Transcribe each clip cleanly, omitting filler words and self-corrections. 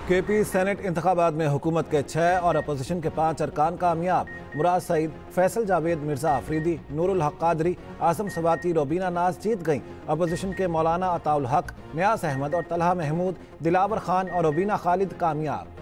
KP senate इंतखाबात में हुकूमत के 6 और अपोजिशन के 5 अरकान कामयाब। मुराद सईद, फैसल जावेद, मिर्जा आफरीदी, नूरुल हक कादरी, आजम सवाती, रोबीना नाज जीत गईं। अपोजिशन के मौलाना अताउल हक, नियाज अहमद और तलहा महमूद, दिलावर खान और रोबीना खालिद कामयाब।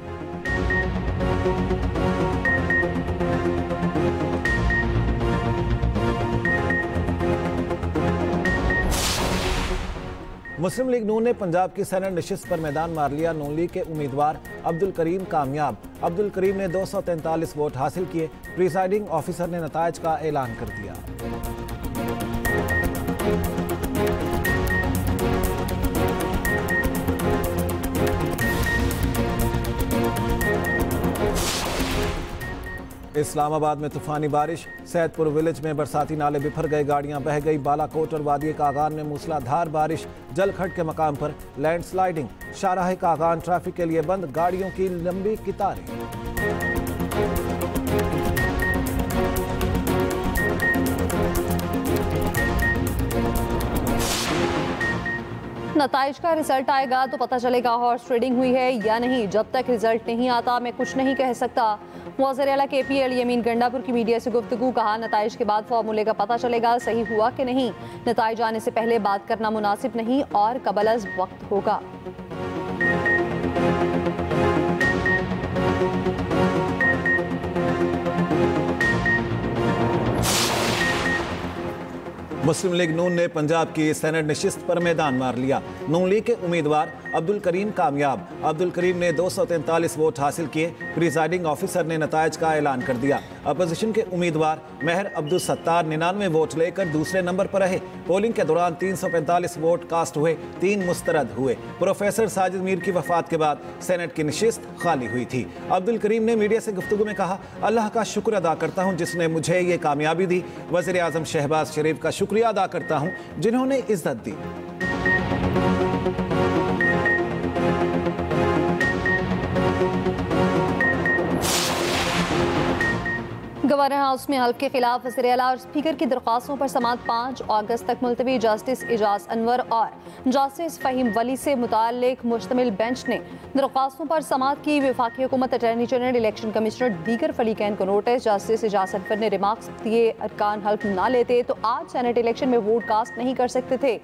मुस्लिम लीग नून ने पंजाब की सेनेट नशिस्त पर मैदान मार लिया। नून लीग के उम्मीदवार अब्दुल करीम कामयाब। अब्दुल करीम ने 243 वोट हासिल किए। प्रिसाइडिंग ऑफिसर ने नताइज का ऐलान कर दिया। इस्लामाबाद में तूफानी बारिश। सैदपुर विलेज में बरसाती नाले बिफर गए, गाड़ियां बह गई। बालाकोट और वादी कागान में मूसलाधार बारिश। जलखट के मकाम पर लैंडस्लाइडिंग। शाहराह कागान ट्रैफिक के लिए बंद, गाड़ियों की लंबी कतारें। नताइज का रिजल्ट आएगा तो पता चलेगा हॉर्स ट्रेडिंग हुई है या नहीं। जब तक रिजल्ट नहीं आता मैं कुछ नहीं कह सकता। वज़ीर आला KP अली यमीन गंडापुर की मीडिया से गुफ्तगू। कहा, नताइज के बाद फार्मूले का पता चलेगा सही हुआ कि नहीं। नताइज आने से पहले बात करना मुनासिब नहीं और कबल अज़ वक्त होगा। मुस्लिम लीग नून ने पंजाब की सेनेट नशिस्त पर मैदान मार लिया। नून लीग के उम्मीदवार अब्दुल करीम कामयाब। अब्दुल करीम ने 243 वोट हासिल किए। प्रिसाइडिंग ऑफिसर ने नताइज का ऐलान कर दिया। अपोजिशन के उम्मीदवार महर अब्दुल सत्तार 99 वोट लेकर दूसरे नंबर पर रहे। पोलिंग के दौरान 345 वोट कास्ट हुए, 3 मुस्तरद हुए। प्रोफेसर साजिद मीर की वफात के बाद सेनेट की नशिस्त खाली हुई थी। अब्दुल करीम ने मीडिया से गुफ्तगू में कहा, अल्लाह का शुक्र अदा करता हूँ जिसने मुझे ये कामयाबी दी। वज़ीर आज़म शहबाज शरीफ का शुक्रिया अदा करता हूँ जिन्होंने इज्जत दी। गवर्नर हाउस में हल्फ के खिलाफ वज़ीर आला और स्पीकर की दरख्वास्तों पर समाअत 5 अगस्त तक मुलतवी। जस्टिस एजाज अनवर और जस्टिस फ़हीम वली से मुताल्लिक मुश्तमिल बेंच ने दरख्वास्तों पर समाअत की। वफाकी हुकूमत, अटॉर्नी जनरल, इलेक्शन कमिश्नर, दीगर फरीकैन को नोटिस। जस्टिस एजाज अनवर ने रिमार्क्स दिए, अरकान हल्फ ना लेते तो आज सेनेट इलेक्शन में वोट कास्ट नहीं कर सकते थे।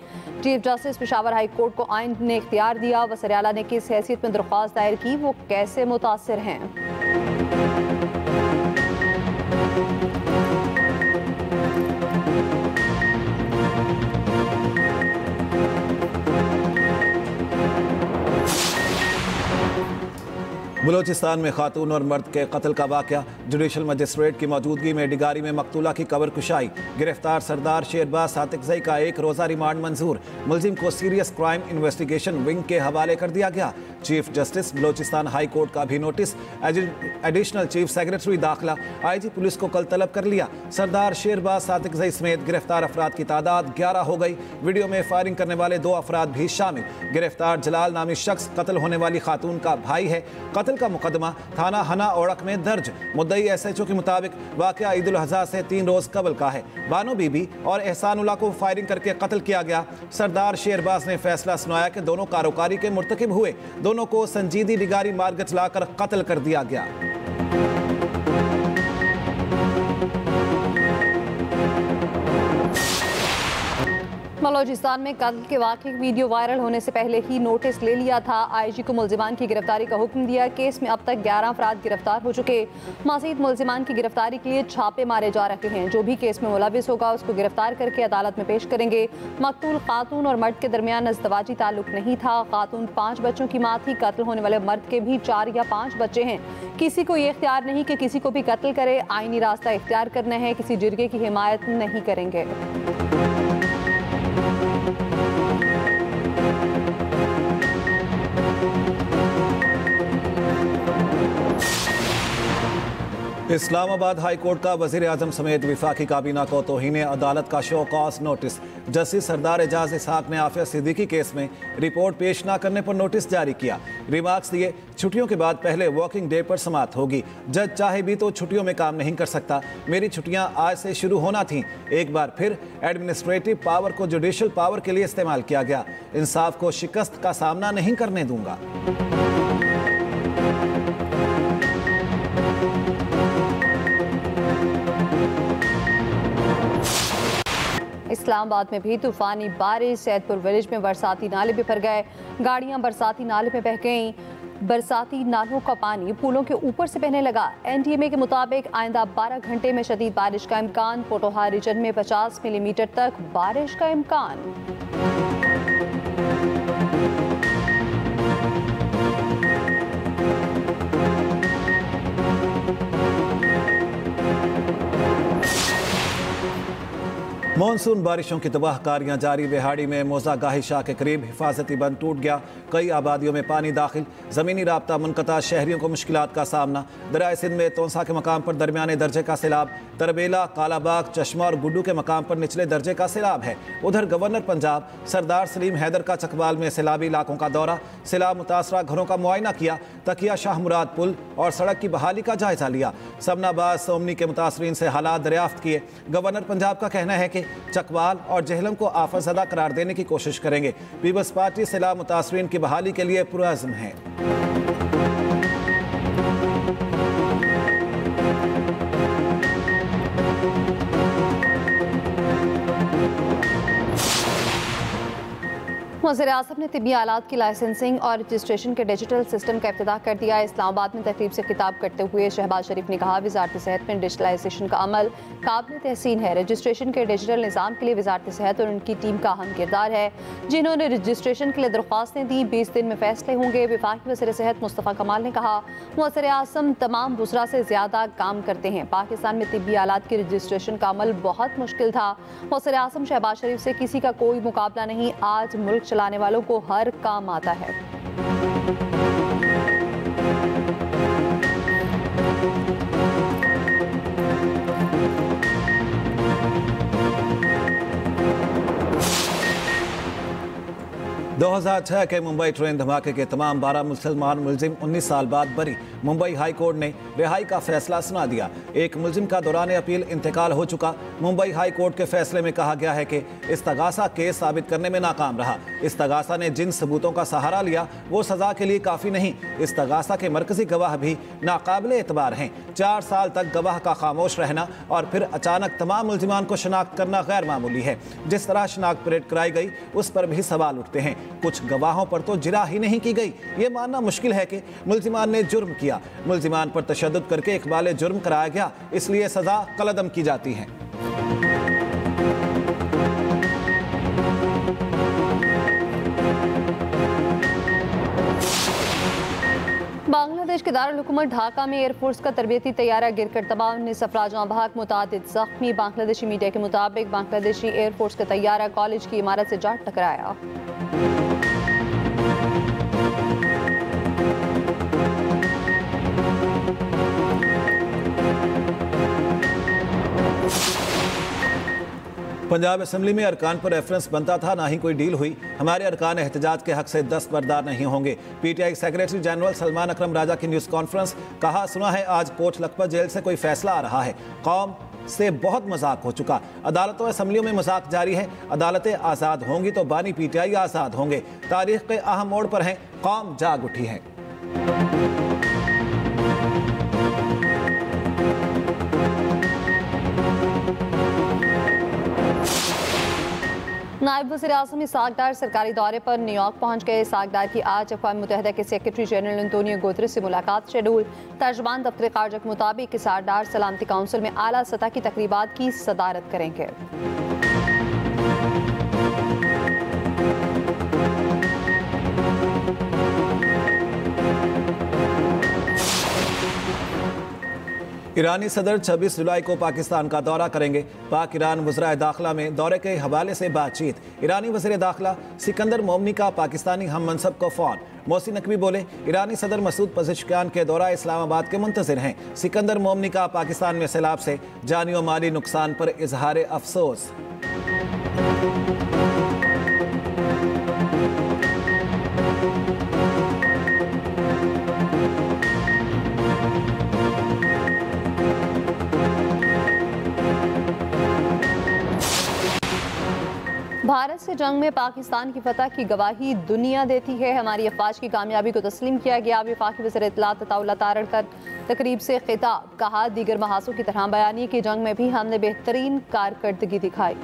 Chief justice Peshawar high court को आइन ने इख्तियार दिया। वज़ीर आला ने किस हैसियत में दरख्वास्त दायर की, वो कैसे मुतासिर हैं। बलोचिस्तान में खातून और मर्द के कत्ल का वाक़या। जुडिशल मजिस्ट्रेट की मौजूदगी में डिगारी में मकतूला की कबर कुशाई। गिरफ्तार सरदार शेरबाज सातिकज़ई का 1 रोज़ा रिमांड मंजूर। मुलजिम को सीरियस क्राइम इन्वेस्टिगेशन विंग के हवाले कर दिया गया। Chief justice Balochistan high court का भी नोटिस। एडिशनल चीफ सेक्रेटरी दाखिला IG पुलिस को कल तलब कर लिया। सरदार शेरबाज सातिकज़ई समेत गिरफ्तार अफराद की तादाद 11 हो गई। वीडियो में फायरिंग करने वाले 2 अफराद भी शामिल। गिरफ्तार जलाल नामी शख्स कत्ल होने वाली खातून का भाई है। कत्ल का मुकदमा थाना हना ओड़क में दर्ज। मुद्दई SHO के मुताबिक वाक़या ईद उल अज़हा से 3 रोज कबल का है। बानो बीबी और एहसानुल्लाह को फायरिंग करके कत्ल किया गया। सरदार शेरबाज ने फैसला सुनाया कि दोनों कारोकारी के मुर्तकिब हुए। दोनों को संजीदी डिगारी मार्गच लाकर कत्ल कर दिया गया। बलोचिस्तान में कत्ल के वाक़े वीडियो वायरल होने से पहले ही नोटिस ले लिया था। IG को मुल्जिमान की गिरफ्तारी का हुक्म दिया। केस में अब तक 11 अफराद गिरफ्तार हो चुके। मज़ीद मुल्जिमान की गिरफ्तारी के लिए छापे मारे जा रहे हैं। जो भी केस में मुलविस होगा उसको गिरफ्तार करके अदालत में पेश करेंगे। मकतूल खातून और मर्द के दरमियान अज़दवाजी ताल्लुक नहीं था। खातून 5 बच्चों की माँ थी। कत्ल होने वाले मर्द के भी 4 या 5 बच्चे हैं। किसी को ये इख्तियार नहीं कि किसी को भी कत्ल करे। आईनी रास्ता इख्तियार करना है, किसी जिरगे की हिमायत नहीं करेंगे। इस्लामाबाद हाई कोर्ट का वज़ीर आज़म समेत वफाकी काबीना को तौहीन अदालत का शो कॉज नोटिस। जस्टिस सरदार एजाज इसहाक ने आफिया सिद्दीकी केस में रिपोर्ट पेश न करने पर नोटिस जारी किया। रिमार्क्स दिए, छुट्टियों के बाद पहले वर्किंग डे पर समाअत होगी। जज चाहे भी तो छुट्टियों में काम नहीं कर सकता। मेरी छुट्टियां आज से शुरू होना थीं। एक बार फिर एडमिनिस्ट्रेटिव पावर को जुडिशल पावर के लिए इस्तेमाल किया गया। इंसाफ को शिकस्त का सामना नहीं करने दूंगा। इस्लामाबाद में भी तूफानी बारिश, सैदपुर विलेज में बरसाती नाले भी भर गए, गाड़ियां बरसाती नाले में बह गईं। बरसाती नालों का पानी पुलों के ऊपर से बहने लगा। NTMA के मुताबिक आइंदा 12 घंटे में शदीद बारिश का इम्कान। पोटोहार रीजन में 50 मिलीमीटर तक बारिश का इम्कान। मानसून बारिशों की तबाहकारियां जारी। बिहाड़ी में मौजा गाही शाह के करीब हिफाजती बंद टूट गया, कई आबादियों में पानी दाखिल, ज़मीनी राब्ता मुनक़ता, शहरियों को मुश्किलात का सामना। दरियाए सिंध में तोंसा के मकाम पर दरमियाने दर्जे का सैलाब, तरबेला, कालाबाग, चश्मा और गुड्डू के मकाम पर निचले दर्जे का सैलाब है। उधर गवर्नर पंजाब सरदार सलीम हैदर का चकवाल में सैलाबी इलाकों का दौरा, सैलाब मुतासरा घरों का मुआयना किया, तकिया शाह मुराद पुल और सड़क की बहाली का जायजा लिया। समनाबाद सोमनी के मुतासरीन से हालात दरियाफ्त किए। गवर्नर पंजाब का कहना है कि चकवाल और जहलम को आफतज़दा करार देने की कोशिश करेंगे। पीपल्स पार्टी सैलाब मुतासरीन की बहाली के लिए पुरअज़्म है। वज़ीर-ए-आज़म ने तिब्बी आलात की लाइसेंसिंग और रजिस्ट्रेशन के डिजिटल सिस्टम का इफ्तिताह कर दिया। इस्लामाबाद में तकरीब से खिताब करते हुए शहबाज शरीफ ने कहा, वज़ारत सेहत में डिजिटलाइजेशन का अमल काबिल तहसीन है। रजिस्ट्रेशन के डिजिटल निज़ाम के लिए वज़ारत सेहत और उनकी टीम का अहम किरदार है, जिन्होंने रजिस्ट्रेशन के लिए दरख्वास्तें दी। 20 दिन में फैसले होंगे। वफाकी वज़ीर सेहत मुस्तफ़ा कमाल ने कहा, वज़ीर-ए-आज़म तमाम वज़रा से ज़्यादा काम करते हैं। पाकिस्तान में तिब्बी आलात की रजिस्ट्रेशन का अमल बहुत मुश्किल था। वज़ीर-ए-आज़म शहबाज शरीफ से किसी का कोई मुकाबला नहीं। आज मुल्क चलाने वालों को हर काम आता है। दो 2006 के मुंबई ट्रेन धमाके के तमाम 12 मुसलमान मुलजिम 19 साल बाद बरी। मुंबई हाई कोर्ट ने रिहाई का फैसला सुना दिया। एक मुलजिम का दौरान अपील इंतकाल हो चुका। मुंबई हाई कोर्ट के फैसले में कहा गया है कि इस्तगासा केस साबित करने में नाकाम रहा। इस्तगासा ने जिन सबूतों का सहारा लिया वो सजा के लिए काफ़ी नहीं। इस्तगासा के मरकजी गवाह भी नाकाबिल एतबार हैं। 4 साल तक गवाह का खामोश रहना और फिर अचानक तमाम मुलजिमान को शनाख्त करना गैर मामूली है। जिस तरह शनाख्त परेड कराई गई उस पर भी सवाल उठते हैं। कुछ गवाहों पर तो जिरा ही नहीं की गई। ये मानना मुश्किल है कि मुलजिमान ने जुर्म किया। मुलजिमान पर तशद्दुद करके इकबाल जुर्म कराया गया, इसलिए सजा कलअदम की जाती है। बांग्लादेश के दारुल हुकूमत ढाका में एयरफोर्स का तरबियती तैयारा गिरकर तबाह, 19 अफराद जहाँ बहक, मुतादिद जख्मी। बांग्लादेशी मीडिया के मुताबिक बांग्लादेशी एयरफोर्स का तैयारा कॉलेज की इमारत से जा टकराया। पंजाब असम्बली में अरकान पर रेफरेंस बनता था, ना ही कोई डील हुई। हमारे अरकान एहतजाज के हक से दस्तबरदार नहीं होंगे। PTI सेक्रेटरी जनरल सलमान अकरम राजा की न्यूज़ कॉन्फ्रेंस। कहा, सुना है आज कोट लखपत जेल से कोई फैसला आ रहा है। कौम से बहुत मजाक हो चुका। अदालतों असम्बलियों में मजाक जारी है। अदालतें आज़ाद होंगी तो बानी PTI आज़ाद होंगे। तारीख के अहम मोड़ पर हैं, कौम जाग उठी है। नायब वज़ीर-ए-आज़म इसाक डार सरकारी दौरे पर न्यूयॉर्क पहुंच गए। इसाक डार की आज अक़वाम मुत्तहिदा के सेक्रेटरी जनरल एंटोनियो गुतरेस से मुलाकात शेड्यूल। तर्जमान दफ्तर ख़ारजा के मुताबिक इसाक डार सलामती काउंसिल में आला सतह की तकरीबात की सदारत करेंगे। ईरानी सदर 26 जुलाई को पाकिस्तान का दौरा करेंगे। पाक ईरान वज़राए दाखिला में दौरे के हवाले से बातचीत। ईरानी वज़ीर दाखिला सिकंदर मोमनी का पाकिस्तानी हम मनसब को फ़ोन। मोहसिन नकवी बोले, ईरानी सदर मसूद पज़ेश्कियान के दौरा इस्लामाबाद के मुंतज़िर हैं। सिकंदर मोमनी का पाकिस्तान में सैलाब से जानी और माली नुकसान पर इजहार अफसोस। भारत से जंग में पाकिस्तान की फतह की गवाही दुनिया देती है। हमारी अफवाज की कामयाबी को तस्लीम किया गया। वफाकी वज़ीर इत्तलात अताउल्लाह तारड़कर तकरीब से खिताब। कहा, दीगर महासों की तरह बयानी की जंग में भी हमने बेहतरीन कारकर्दगी दिखाई।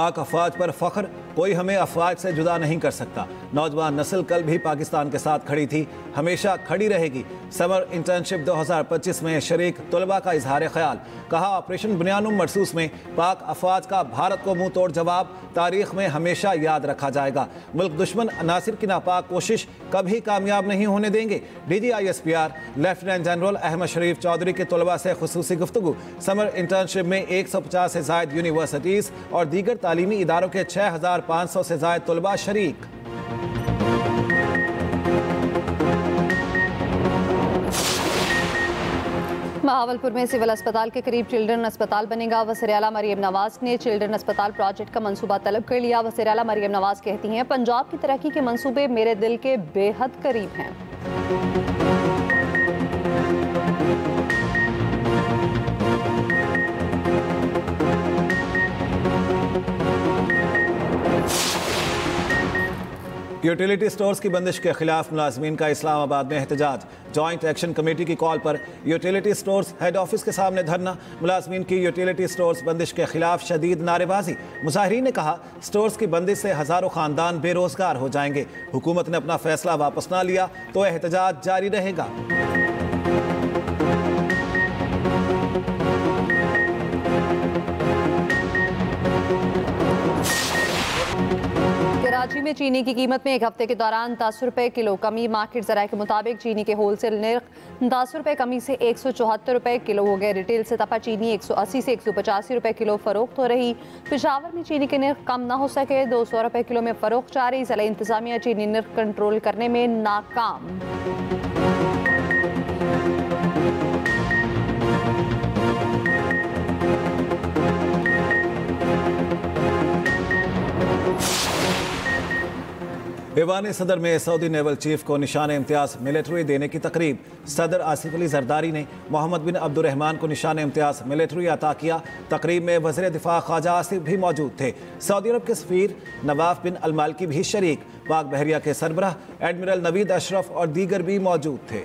पाक अफवाज पर फख्र, कोई हमें अफवाज से जुदा नहीं कर सकता। नौजवान नस्ल कल भी पाकिस्तान के साथ खड़ी थी, हमेशा खड़ी रहेगी। समर इंटर्नशिप 2025 में शरीक तलबा का इजहार ख्याल। कहा, ऑपरेशन बुनियानुम मरसूस में पाक अफवाज का भारत को मुंह तोड़ जवाब तारीख में हमेशा याद रखा जाएगा। मुल्क दुश्मन अनासिर की नापाक कोशिश कभी कामयाब नहीं होने देंगे। DGISPR लेफ्टिनेंट जनरल अहमद शरीफ चौधरी के तलबा से खुसूसी गुफ्तगू। समर इंटर्नशिप में 150 से ज़ायद यूनिवर्सिटीज़ और दीगर तालीमी इदारों के 6500 से ज़ायद तलबा शरीक। बहावलपुर में सिविल अस्पताल के करीब चिल्ड्रन अस्पताल बनेगा। वज़ीर-ए-आला मरियम नवाज ने चिल्ड्रन अस्पताल प्रोजेक्ट का मंसूबा तलब कर लिया। वज़ीर-ए-आला मरियम नवाज कहती हैं, पंजाब की तरक्की के मंसूबे मेरे दिल के बेहद करीब हैं। यूटिलिटी स्टोर्स की बंदिश के खिलाफ मुलाजमीन का इस्लामाबाद में एहतजाज। जॉइंट एक्शन कमेटी की कॉल पर यूटिलिटी स्टोर्स हेड ऑफिस के सामने धरना। मुलाजमीन की यूटिलिटी स्टोर्स बंदिश के खिलाफ शदीद नारेबाजी। मुजाहिरीन ने कहा, स्टोर्स की बंदिश से हजारों खानदान बेरोजगार हो जाएंगे। हुकूमत ने अपना फैसला वापस ना लिया तो एहतजाज जारी रहेगा। कराची में चीनी की कीमत में एक हफ्ते के दौरान 10 रुपए किलो कमी। मार्केट जराये के मुताबिक चीनी के होलसेल निर्ख 10 रुपए कमी से 174 रुपए किलो हो गए। रिटेल से तपा चीनी 180 से 185 रुपए किलो फरोख्त हो रही। पेशावर में चीनी के निर्ख कम न हो सके, 200 रुपए किलो में फरोख्त जारी। जिला इंतजामिया चीनी निर्ख कंट्रोल करने में नाकाम। ईवान सदर में सऊदी नेवल चीफ को निशान इम्तियाज मिलिट्री देने की तकरीब। सदर आसिफ अली जरदारी ने मोहम्मद बिन अब्दुर्रहमान को निशान इम्तियाज मिलिट्री अता किया। तकरीब में वज़ीर दिफा ख्वाजा आसिफ भी मौजूद थे। सऊदी अरब के सफ़ीर नवाफ बिन अलमालकी भी शरीक। पाक बहरिया के सरबराह एडमिरल नवीद अशरफ और दीगर भी मौजूद थे।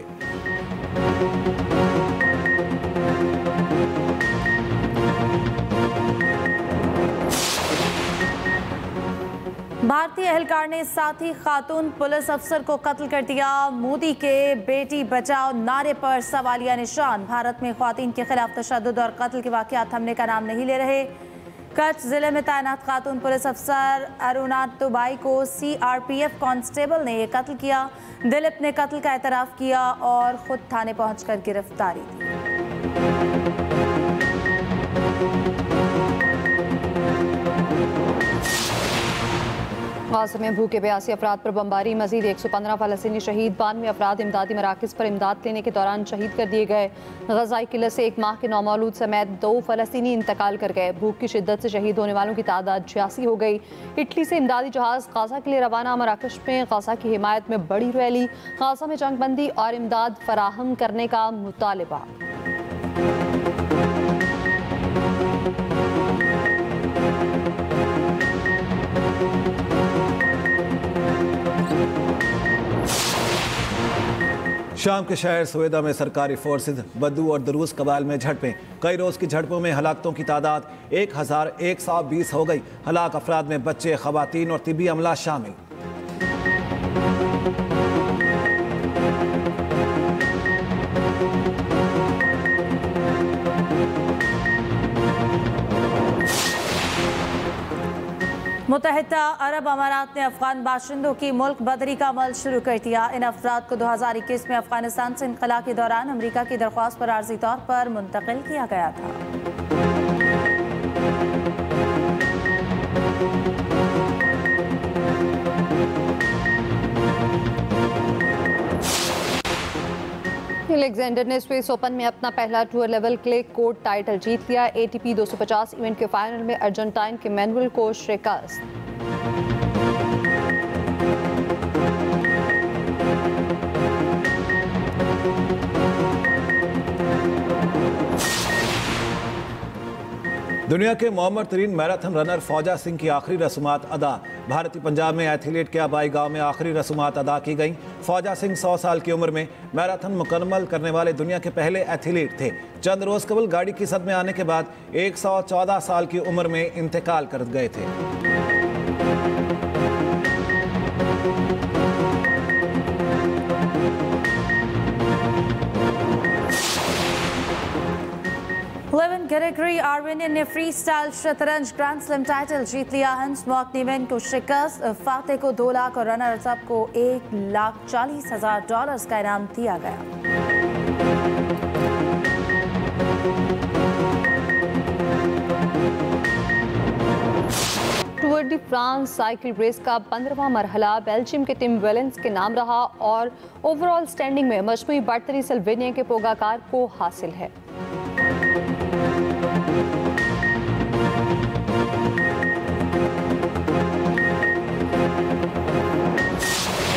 भारतीय एहलकार ने साथी खातून पुलिस अफसर को कत्ल कर दिया। मोदी के बेटी बचाओ नारे पर सवालिया निशान। भारत में ख्वातीन के खिलाफ तशद्दुद और कत्ल के वाक़यात थमने का नाम नहीं ले रहे। कच्छ जिले में तैनात खातून पुलिस अफसर अरुणा तुबाई को CRPF कांस्टेबल ने कत्ल किया। दिलीप ने कत्ल का एतराफ़ किया और खुद थाने पहुंचकर गिरफ्तारी दी। गाज़ा में भूखे 82 अफराद पर बमबारी। मजीद 115 फ़लस्तीनी शहीद। 92 अफराद इमदादी मराकज़ पर इमदाद लेने के दौरान शहीद कर दिए गए। गज़ाई किलत से एक माह के नौमौलूद समेत 2 फ़लस्तीनी इंतकाल कर गए। भूख की शिद्दत से शहीद होने वालों की तादाद 86 हो गई। इटली से इमदादी जहाज़ गाज़ा के लिए रवाना। मराकश में गाज़ा की हिमायत में बड़ी रैली। गाज़ा में जंगबंदी और इमदाद फराहम करने का मुतालबा। शाम के शहर सवेदा में सरकारी फोर्सेज बद्दू और दरूज कबाइल में झड़पें। कई रोज़ की झड़पों में हलाकतों की तादाद 1120 हो गई। हलाक अफराद में बच्चे, खवातीन और तिबी अमला शामिल। मुत्तहिदा अरब अमारात ने अफगान बाशिंदों की मुल्क बदरी का अमल शुरू कर दिया। इन अफराद को 2021 में अफगानिस्तान से इनखला के दौरान अमरीका की दरख्वास्त पर आर्जी तौर पर मुंतकिल किया गया था। अलेक्जेंडर ने स्विस ओपन में अपना पहला tour level clay court title जीत लिया। ATP 250 इवेंट के फाइनल में अर्जेंटाइन के मैनुअल को शिकस्त। दुनिया के मौमर तरीन मैराथन रनर फौजा सिंह की आखिरी रसूमात अदा। भारतीय पंजाब में एथलीट के आबाई गांव में आखिरी रसूमात अदा की गई। ख्वाजा सिंह 100 साल की उम्र में मैराथन मुकम्मल करने वाले दुनिया के पहले एथलीट थे। चंद रोज कबल गाड़ी की सदमे आने के बाद 114 साल की उम्र में इंतकाल कर गए थे। लेविन ग्रेगरी आर्मेनियन ने फ्री स्टाइल शतरंज ग्रैंड स्लैम टाइटल जीत लिया। हंस मॉकनीवेन को शिकस्त, फातेह को 2 लाख और रनर्स अप को $1,40,000 का इनाम दिया गया। Tour de France cycle race का 15वां मरहला बेल्जियम के टिम वेलेंस के नाम रहा और ओवरऑल स्टैंडिंग में मजमूई बढ़तरी स्लोवेनिया के पोगाकार को हासिल है।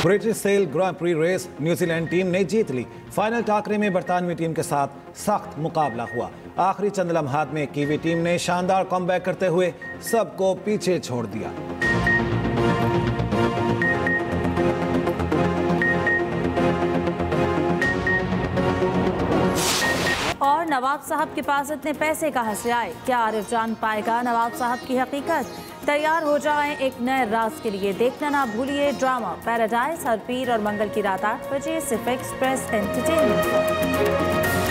ब्रिटिश सेल ग्रां प्री रेस न्यूजीलैंड टीम ने जीत ली। फाइनल टाकरे में बरतानवी टीम के साथ सख्त मुकाबला हुआ। आखिरी चंद लम्हात में कीवी टीम ने शानदार कमबैक करते हुए सबको पीछे छोड़ दिया। और नवाब साहब के पास इतने पैसे कहां से आए? क्या आरिफ जान पाएगा नवाब साहब की हकीकत? तैयार हो जाएं एक नए राज के लिए। देखना ना भूलिए ड्रामा पैराडाइज हर पीर और मंगल की रात 8 बजे सिर्फ एक्सप्रेस एंटरटेनमेंट पर।